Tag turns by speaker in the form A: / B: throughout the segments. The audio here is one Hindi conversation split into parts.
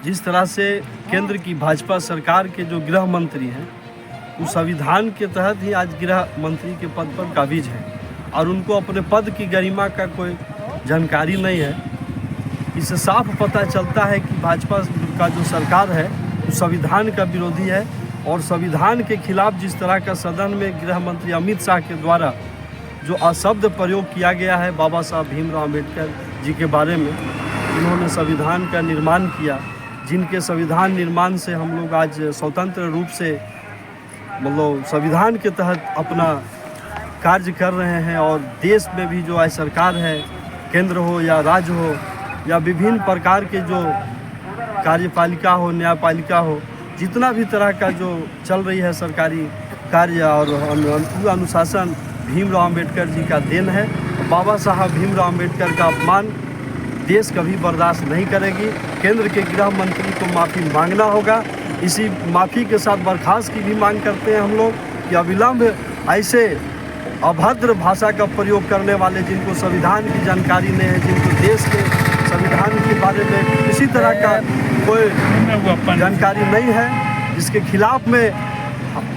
A: जिस तरह से केंद्र की भाजपा सरकार के जो गृह मंत्री हैं वो संविधान के तहत ही आज गृह मंत्री के पद पर काबिज हैं और उनको अपने पद की गरिमा का कोई जानकारी नहीं है। इससे साफ पता चलता है कि भाजपा का जो सरकार है वो संविधान का विरोधी है और संविधान के खिलाफ जिस तरह का सदन में गृह मंत्री अमित शाह के द्वारा जो अशब्द प्रयोग किया गया है बाबा साहब भीमराव अम्बेडकर जी के बारे में, जिन्होंने संविधान का निर्माण किया, जिनके संविधान निर्माण से हम लोग आज स्वतंत्र रूप से मतलब संविधान के तहत अपना कार्य कर रहे हैं और देश में भी जो आज सरकार है, केंद्र हो या राज्य हो या विभिन्न प्रकार के जो कार्यपालिका हो, न्यायपालिका हो, जितना भी तरह का जो चल रही है सरकारी कार्य और अनुशासन भीमराव अम्बेडकर जी का देन है। बाबा साहब भीमराव अम्बेडकर का अपमान देश कभी बर्दाश्त नहीं करेगी। केंद्र के गृह मंत्री को माफ़ी मांगना होगा। इसी माफ़ी के साथ बर्खास्त की भी मांग करते हैं हम लोग कि अविलंब ऐसे अभद्र भाषा का प्रयोग करने वाले, जिनको संविधान की जानकारी नहीं है, जिनको देश के संविधान के बारे में किसी तरह का कोई जानकारी नहीं है, जिसके खिलाफ में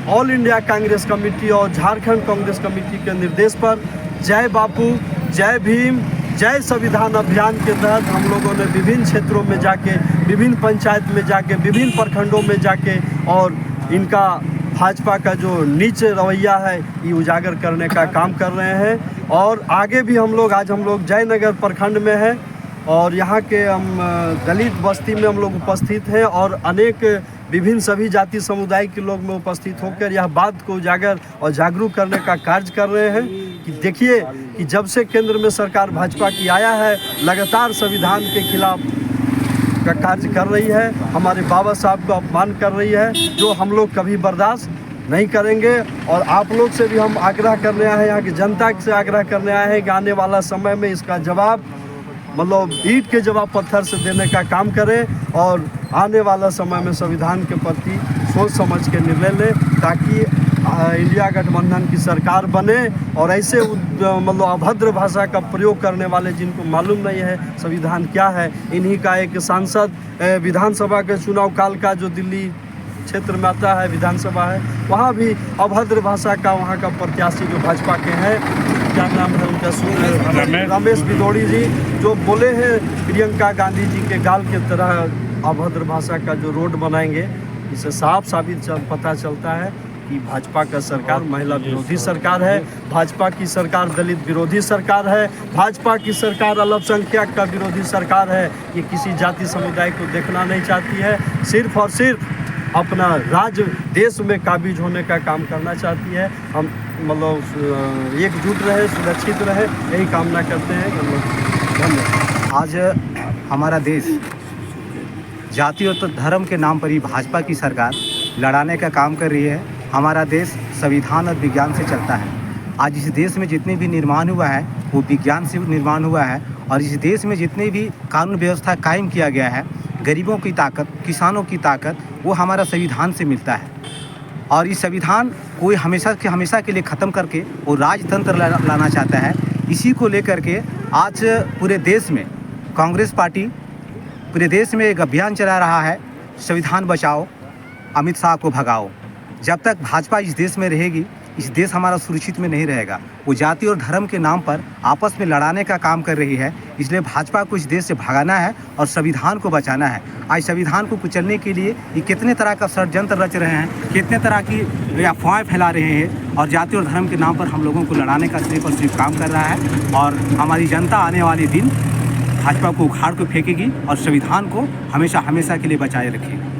A: ऑल इंडिया कांग्रेस कमेटी और झारखंड कांग्रेस कमेटी के निर्देश पर जय बापू, जय भीम, जय संविधान अभियान के तहत हम लोगों ने विभिन्न क्षेत्रों में जाके, विभिन्न पंचायत में जाके, विभिन्न प्रखंडों में जाके और इनका भाजपा का जो नीच रवैया है ये उजागर करने का काम कर रहे हैं। और आगे भी हम लोग जयनगर प्रखंड में हैं और यहाँ के हम दलित बस्ती में हम लोग उपस्थित हैं और अनेक विभिन्न सभी जाति समुदाय के लोग में उपस्थित होकर यह बात को उजागर और जागरूक करने का कार्य कर रहे हैं कि देखिए कि जब से केंद्र में सरकार भाजपा की आया है, लगातार संविधान के खिलाफ का कार्य कर रही है, हमारे बाबा साहब को अपमान कर रही है, जो हम लोग कभी बर्दाश्त नहीं करेंगे। और आप लोग से भी हम आग्रह करने आए हैं, यहाँ की जनता से आग्रह करने आए हैं कि आने वाला समय में इसका जवाब मतलब ईंट के जवाब पत्थर से देने का काम करें और आने वाला समय में संविधान के प्रति सोच समझ के निर्णय लें, ताकि इंडिया गठबंधन की सरकार बने और ऐसे मतलब अभद्र भाषा का प्रयोग करने वाले, जिनको मालूम नहीं है संविधान क्या है, इन्हीं का एक सांसद विधानसभा के चुनाव काल का जो दिल्ली क्षेत्र में आता है विधानसभा है, वहाँ भी अभद्र भाषा का वहाँ का प्रत्याशी जो भाजपा के हैं, क्या नाम है उनका, रमेश भिदौड़ी जी, जो बोले हैं प्रियंका गांधी जी के गाल के तरह अभद्र भाषा का जो रोड बनाएंगे, इससे साफ पता चलता है कि भाजपा का सरकार महिला विरोधी सरकार है, भाजपा की सरकार दलित विरोधी सरकार है, भाजपा की सरकार अल्पसंख्यक का विरोधी सरकार है। ये किसी जाति समुदाय को देखना नहीं चाहती है, सिर्फ और सिर्फ अपना राज्य देश में काबिज होने का काम करना चाहती है। हम मतलब एकजुट रहे, सुरक्षित रहे, यही कामना करते हैं हम लोग। धन्यवाद।
B: आज हमारा देश जाति और धर्म के नाम पर ही भाजपा की सरकार लड़ाने का काम कर रही है। हमारा देश संविधान और विज्ञान से चलता है। आज इस देश में जितने भी निर्माण हुआ है वो विज्ञान से निर्माण हुआ है और इस देश में जितने भी कानून व्यवस्था कायम किया गया है, गरीबों की ताकत, किसानों की ताकत, वो हमारा संविधान से मिलता है। और इस संविधान कोई हमेशा के लिए ख़त्म करके वो राजतंत्र लाना चाहता है। इसी को लेकर के आज पूरे देश में कांग्रेस पार्टी पूरे देश में एक अभियान चला रहा है, संविधान बचाओ, अमित शाह को भगाओ। जब तक भाजपा इस देश में रहेगी, इस देश हमारा सुरक्षित में नहीं रहेगा। वो जाति और धर्म के नाम पर आपस में लड़ाने का काम कर रही है, इसलिए भाजपा को इस देश से भगाना है और संविधान को बचाना है। आज संविधान को कुचलने के लिए ये कितने तरह का षड्यंत्र रच रहे हैं, कितने तरह की अफवाहें फैला रहे हैं और जाति और धर्म के नाम पर हम लोगों को लड़ाने का सिर्फ और सिर्फ काम कर रहा है। और हमारी जनता आने वाले दिन भाजपा को उखाड़ कर फेंकेगी और संविधान को हमेशा के लिए बचाए रखेगी।